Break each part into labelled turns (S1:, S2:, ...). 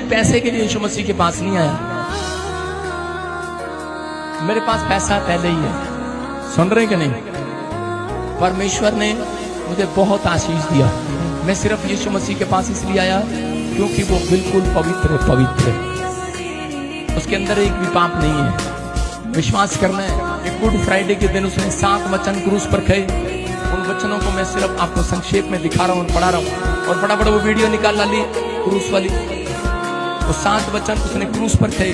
S1: मैं पैसे के लिए यीशु मसीह के पास नहीं आया, मेरे पास पैसा पहले ही है। सुन रहे कि नहीं? परमेश्वर ने मुझे बहुत आशीष दिया। मैं सिर्फ यीशु मसीह के पास इसलिए आया क्योंकि वो बिल्कुल पवित्र है, पवित्र है, उसके अंदर एक भी पाप नहीं है। विश्वास करना है। एक गुड फ्राइडे के दिन उसने 7 वचन क्रूस पर कहे। उन वचनों को मैं सिर्फ आपको संक्षेप में दिखा रहा हूँ, पढ़ा रहा हूँ, और फटाफट वो वीडियो निकाल ली क्रूस वाली। वो 7 वचन उसने क्रूस पर कहे,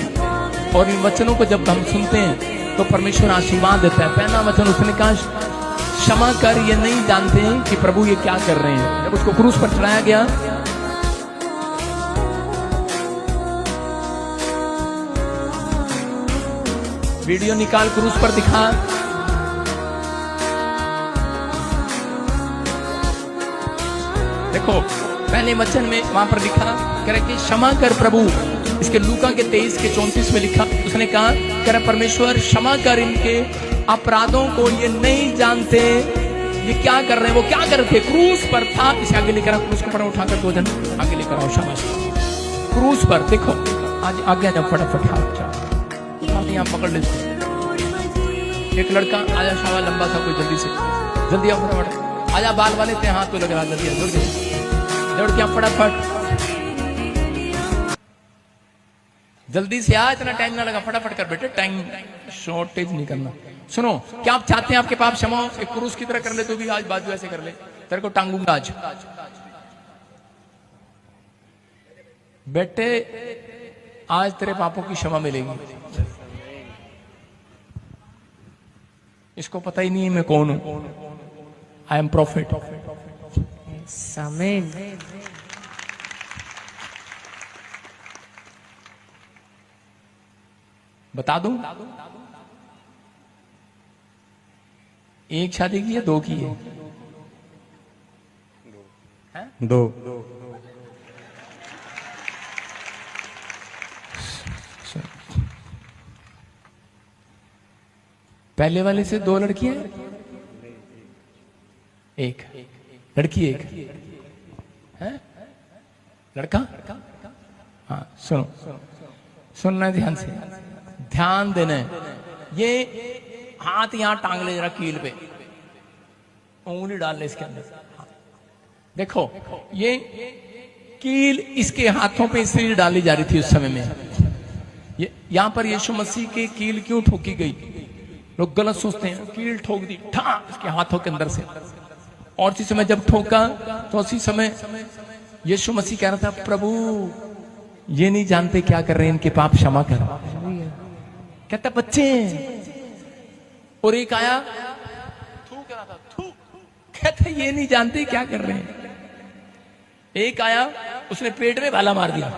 S1: और इन वचनों को जब हम सुनते हैं तो परमेश्वर आशीर्वाद देता है। पहला वचन उसने कहा, क्षमा कर, ये नहीं जानते हैं कि प्रभु ये क्या कर रहे हैं। जब उसको क्रूस पर चढ़ाया गया, वीडियो निकाल क्रूस पर दिखा। देखो पहले वचन में वहां पर लिखा करे कि क्षमा कर प्रभु। इसके लूका के 23 के 34 में लिखा, उसने कहा करे परमेश्वर क्षमा कर इनके अपराधों को, ये नहीं जानते ये क्या कर रहे हैं। वो क्या कर रहे थे? क्रूस पर था। इसे आगे लेकर आओ, क्रूस को पड़ा उठाकर 2 जन आगे लेकर आओ। शाबाश। क्रूस पर देखो, आज आगे जब फटाफट हाथ यहाँ पकड़ लेते। एक लड़का आजा, शाबाश, लंबा था कोई, जल्दी से जल्दी आओ फटाफट। आजा, बाल वाले थे, हाथ तो लग रहा, जल्दी दौड़ के फटाफट, जल्दी से आ, इतना टाइम ना लगा, फटाफट कर बेटे, टाइम शॉर्टेज नहीं करना। सुनो, क्या आप चाहते हैं आपके पाप क्षमा हो? एक क्रूस की तरह कर ले, तो भी आज बाजू ऐसे कर ले, तेरे को टांगूंगा आज बेटे, आज तेरे पापों की क्षमा मिलेगी। इसको पता ही नहीं है मैं कौन हूं। I am profit. आमीन। बता दूं, एक शादी की है, 2 की है? 2। पहले वाले से 2 लड़कियां, एक लड़की, एक है लड़का। हाँ सुनो, सुनना है ध्यान से, ध्यान देना है। ये हाथ यहां टांग ले जरा कील पे, उंगली डाल ले इसके अंदर। देखो ये कील इसके हाथों पे इसलिए डाली जा रही थी उस समय में। ये यहां पर यीशु मसीह की कील क्यों ठोकी गई? लोग गलत सोचते हैं, कील ठोक दी ठा इसके हाथों के अंदर से। और उसी समय जब ठोका तो उसी समय यीशु मसीह कह रहा था, प्रभु ये नहीं जानते क्या कर रहे हैं, इनके पाप क्षमा कर। कहता बच्चे, और एक आया थूक रहा था, थूक, कहता ये नहीं जानते क्या कर रहे हैं। एक आया उसने पेट में भाला मार दिया,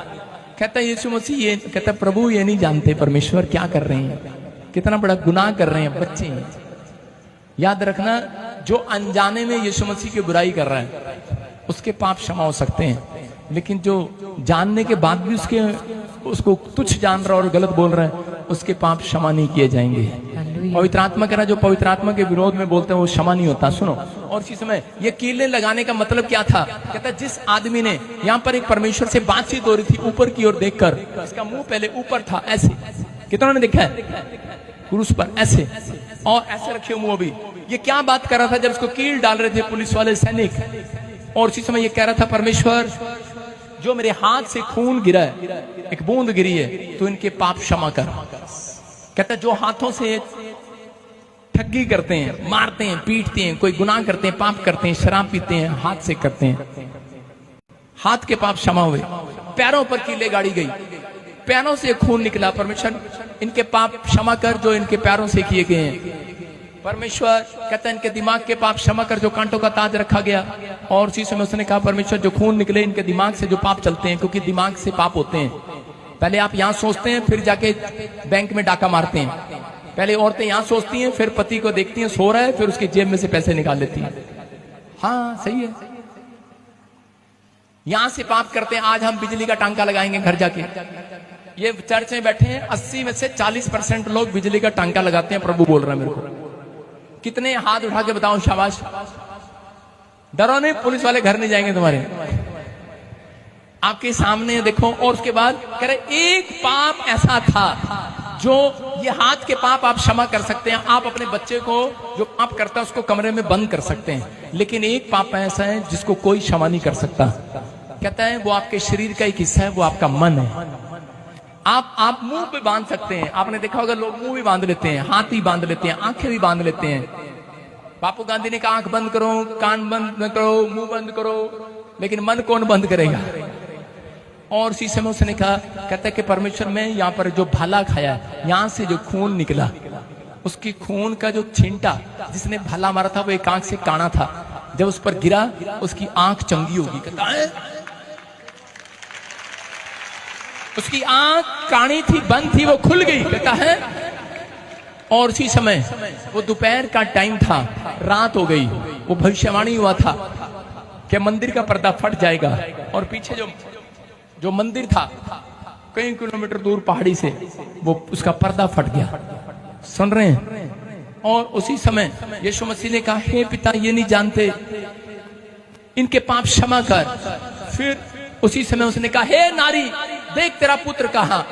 S1: कहता यीशु मसीह ये, कहता प्रभु ये नहीं जानते परमेश्वर क्या कर रहे हैं, कितना बड़ा गुनाह कर रहे हैं बच्चे। याद रखना, जो अनजाने में यीशु मसीह की बुराई कर रहा है उसके पाप क्षमा हो सकते हैं, लेकिन जो जानने के बाद भी उसको तुच्छ जान रहा और गलत बोल रहा है, उसके पाप क्षमा नहीं किए जाएंगे। पवित्र आत्मा कह रहा, जो पवित्र आत्मा के विरोध में बोलते हैं वो क्षमा नहीं होता। सुनो, और इसी समय ये कीलें लगाने का मतलब क्या था? कहता जिस आदमी ने यहाँ पर एक परमेश्वर से बातचीत हो रही थी ऊपर की ओर देखकर, इसका मुंह पहले ऊपर था ऐसे, कितना ने देखा है क्रूस पर ऐसे, और ऐसे रखे मुंह भी। ये क्या बात कर रहा था जब इसको कील डाल रहे थे पुलिस वाले सैनिक? और इसी समय ये कह रहा था, परमेश्वर जो मेरे हाथ से खून गिरा है, एक बूंद गिरी है, तो इनके पाप क्षमा कर। कहता जो हाथों से ठगी करते हैं, मारते हैं, पीटते हैं, कोई गुनाह करते हैं, पाप करते हैं, शराब पीते हैं, हाथ से करते हैं, हाथ के पाप क्षमा हुए। पैरों पर कीले गाड़ी गई, पैरों से खून निकला, परमेश्वर इनके पाप क्षमा कर जो इनके पैरों से किए गए हैं। परमेश्वर कहता है इनके दिमाग के पाप क्षमा कर जो कांटों का ताज रखा गया। और उसी समय उसने कहा, परमेश्वर जो खून निकले इनके दिमाग से जो पाप चलते हैं, क्योंकि दिमाग से पाप होते हैं। पहले आप यहाँ सोचते हैं, फिर जाके बैंक में डाका मारते हैं। पहले औरतें यहाँ सोचती हैं, फिर पति को देखती हैं सो रहा है, फिर उसकी जेब में से पैसे निकाल लेती हैं। हाँ सही है, यहां से पाप करते हैं। आज हम बिजली का टांका लगाएंगे घर जाके। ये चर्च में बैठे हैं, 80 में से 40% लोग बिजली का टांका लगाते हैं। प्रभु बोल रहा है मेरे को, कितने हाथ उठा के बताओ शाबाश। डरो नहीं, पुलिस वाले घर नहीं जाएंगे तुम्हारे। आपके सामने देखो। और उसके बाद कह रहे एक पाप ऐसा था जो ये हाथ के पाप आप क्षमा कर सकते हैं, आप अपने बच्चे को जो पाप करता है उसको कमरे में बंद कर सकते हैं, लेकिन एक पाप ऐसा है जिसको कोई क्षमा नहीं कर सकता। कहता है वो आपके शरीर का एक हिस्सा है, वो आपका मन है। आप मुंह पे बांध सकते हैं, आपने देखा होगा लोग मुंह भी बांध लेते हैं, हाथ भी बांध लेते हैं, आंखें भी बांध लेते हैं। बापू गांधी ने कहा आंख बंद करो, कान बंद करो, मुंह बंद करो, लेकिन मन कौन बंद करेगा। और उसी समय उसने कहा, कहता है कि परमेश्वर में यहाँ पर जो भाला खाया, यहाँ से जो खून निकला, उसकी खून का जो छींटा जिसने भाला मारा था वो एक आंख से काना था, जब उस पर गिरा उसकी आंख चंगी होगी। कहता है उसकी आंख कानी थी, बंद थी, वो खुल गई। कहता है और उसी समय वो दोपहर का टाइम था, रात हो गई, वो भविष्यवाणी हुआ था कि मंदिर का पर्दा फट जाएगा। और पीछे जो मंदिर था कई किलोमीटर दूर पहाड़ी से, वो उसका पर्दा फट गया। सुन रहे हैं। और उसी समय यीशु मसीह ने कहा, हे पिता ये नहीं जानते, इनके पाप क्षमा कर। फिर उसी समय उसने कहा, हे नारी देख तेरा पुत्र कहाँ।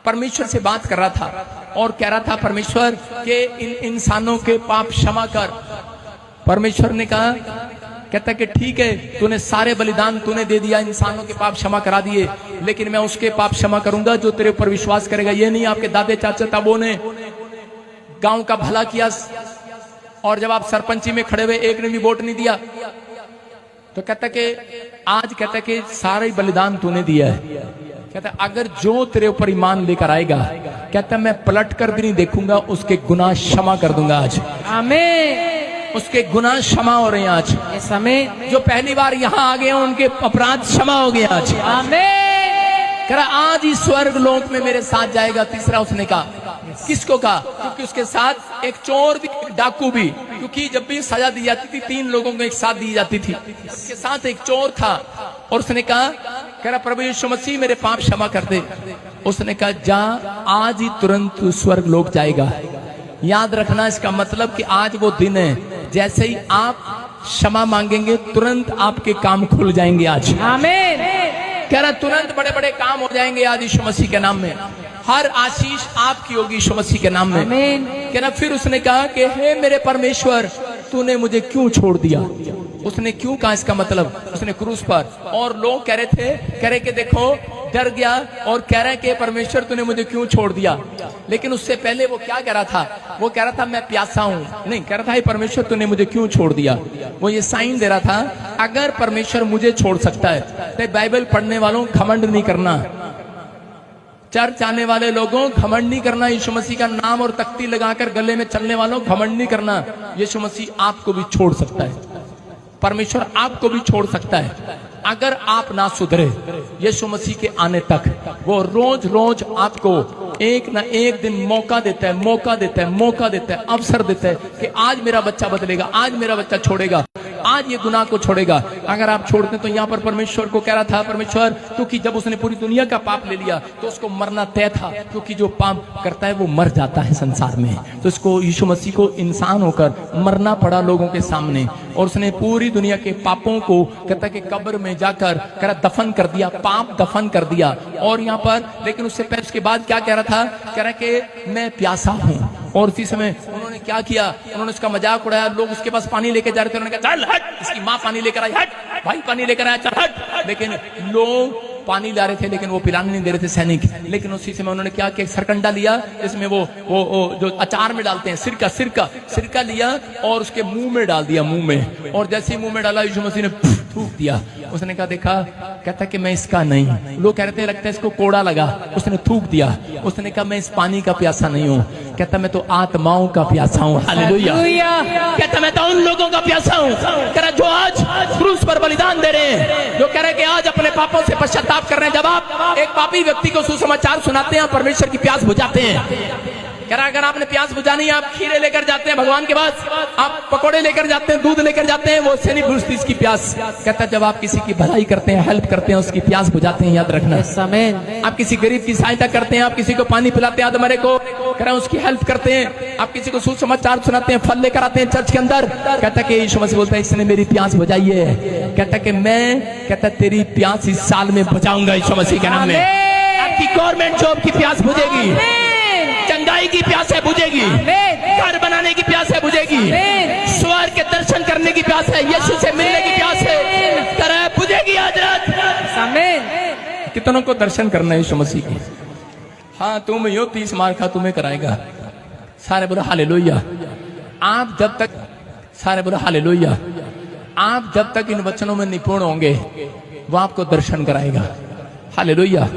S1: परमेश्वर से बात कर रहा था और कह रहा था परमेश्वर के इन इंसानों के पाप क्षमा कर। परमेश्वर ने कहा, कहता कि ठीक है, तूने सारे बलिदान तूने दे दिया, इंसानों के पाप क्षमा करा दिए, लेकिन मैं उसके पाप क्षमा करूंगा जो तेरे ऊपर विश्वास करेगा। ये नहीं आपके दादे चाचा ताबों ने गांव का भला किया और जब आप सरपंची में खड़े हुए एक ने भी वोट नहीं दिया, तो कहता कि आज कहता कि सारे बलिदान तूने दिया है। कहता अगर जो तेरे ऊपर ईमान लेकर आएगा, कहता मैं पलट कर भी नहीं देखूंगा, उसके गुनाह क्षमा कर दूंगा आज। आमीन। उसके गुनाह क्षमा हो रहे हैं आज। इस समय जो पहली बार यहाँ आ गए हैं उनके अपराध क्षमा हो गए आज। आमीन। कह रहा आज ही स्वर्ग लोक में मेरे साथ जाएगा। तीसरा उसने कहा, किसको कहा? क्योंकि उसके साथ एक चोर भी, डाकू भी, क्योंकि जब भी सजा दी जाती थी 3 लोगों को एक साथ दी जाती थी, उसके साथ एक चोर था। और उसने कहा, कह रहा प्रभु यीशु मसीह मेरे पाप क्षमा कर दे। उसने कहा जा आज ही तुरंत स्वर्ग लोक जाएगा। याद रखना इसका मतलब कि आज वो दिन है, जैसे ही आप क्षमा मांगेंगे तुरंत आपके काम खुल जाएंगे आज। आमीन। कह रहा तुरंत बड़े बड़े काम हो जाएंगे आज यीशु मसीह के नाम में। हर आशीष आपकी होगी यीशु मसीह के नाम में। आमीन। कह रहा फिर उसने कहा कि हे मेरे परमेश्वर तूने मुझे क्यों छोड़ दिया। उसने क्यों कहा इसका मतलब, उसने क्रूस पर, और लोग कह रहे थे, कह रहे कि देखो डर गया और कह रहे कि परमेश्वर तूने मुझे क्यों छोड़ दिया। लेकिन उससे पहले वो क्या कह रहा था, वो कह रहा था मैं प्यासा हूं, नहीं कह रहा था हे परमेश्वर तूने मुझे क्यों छोड़ दिया। वो ये साइन दे रहा था अगर परमेश्वर मुझे छोड़ सकता है तो बाइबल पढ़ने वालों घमंड नहीं करना, चर्च आने वाले लोगों घमंड नहीं करना, यीशु मसीह का नाम और तख्ती लगाकर गले में चलने वालों घमंड नहीं करना। यीशु मसीह आपको भी छोड़ सकता है, परमेश्वर आपको भी छोड़ सकता है अगर आप ना सुधरे। यीशु मसीह के आने तक वो रोज रोज आपको एक ना एक दिन मौका देता है, मौका देता है, मौका देता है, अवसर देता है कि आज मेरा बच्चा बदलेगा, आज मेरा बच्चा छोड़ेगा, आज ये गुनाह को छोड़ेगा। अगर आप छोड़ते तो यहाँ पर परमेश्वर को कह रहा था परमेश्वर, क्योंकि जब उसने पूरी दुनिया का पाप ले लिया तो उसको मरना तय था, क्योंकि जो पाप करता है वो मर जाता है संसार में। तो इसको यीशु मसीह को इंसान होकर मरना पड़ा लोगों के सामने, और उसने पूरी दुनिया के पापों को कहता कि कब्र में जाकर कह रहा दफन कर दिया, पाप दफन कर दिया। और यहाँ पर लेकिन उससे पहले उसके बाद क्या कह रहा था, कह रहा कि मैं प्यासा हूँ। और उसी समय उन्होंने क्या किया, उन्होंने उसका मजाक उड़ाया। लोग उसके पास पानी लेके जा रहे थे, उन्होंने कहा चल हट, इसकी माँ पानी लेकर आई, हट भाई पानी लेकर आया, चल हट। लेकिन लोग पानी ला रहे थे लेकिन वो पिलाने नहीं दे रहे थे सैनिक। लेकिन उसी समय उन्होंने क्या किया, सरकंडा लिया, इसमें वो जो अचार में डालते हैं सिरका लिया और उसके मुंह में डाल दिया, मुंह में। और जैसे ही मुंह में डाला यीशु मसीह ने थूक दिया। उसने कहा देखा, कहता कि मैं इसका नहीं। लोग कह रहे थे लगता है इसको कोड़ा लगा, उसने थूक दिया। उसने कहा मैं इस पानी का प्यासा नहीं हूँ, कहता मैं तो आत्माओं का प्यासा हूँ। हालेलुया। कहता मैं तो उन लोगों का प्यासा हूँ, कह रहा जो आज क्रूस पर बलिदान दे रहे हैं, जो कह रहे कि आज अपने पापों से पश्चाताप कर रहे हैं। जब आप एक पापी व्यक्ति को सुसमाचार सुनाते हैं, परमेश्वर की प्यास बुझाते हैं। कह रहा अगर आपने प्यास बुझानी है, आप खीरे लेकर जाते हैं भगवान के पास, आप पकोड़े लेकर जाते हैं, दूध लेकर जाते हैं, वो से नहीं बुझती इसकी प्यास। कहता जब आप किसी की भलाई करते हैं, हेल्प करते हैं, उसकी प्यास बुझाते हैं। याद रखना, आप किसी गरीब की सहायता करते हैं, आप किसी को पानी पिलाते हैं, आधमरे को, कह रहे हैं उसकी हेल्प करते हैं, आप किसी को सुसमाचार सुनाते हैं, फल लेकर आते हैं चर्च के अंदर। कहता है कि यीशु मसीह बोलता है इसने मेरी प्यास बुझाई है। कहता है कि मैं, कहता है तेरी प्यास इस साल में बुझाऊंगा यीशु मसीह के नाम में। आपकी गवर्नमेंट जॉब की प्यास बुझेगी, चंगाई की प्यास है बुझेगी, घर बनाने की प्यास है बुझेगी, स्वर्ग के दर्शन करने की प्यास है, यीशु से मिलने की प्यास है, तरह बुझेगी आज रात। आमीन। कितनों को दर्शन करना है यीशु मसीह की। हाँ तुम यो 30 मार खा तुम्हें कराएगा। सारे बोलो हालेलुया। आप जब तक, सारे बोलो हालेलुया, आप जब तक इन वचनों में निपुण होंगे वो आपको दर्शन कराएगा। हालेलुया।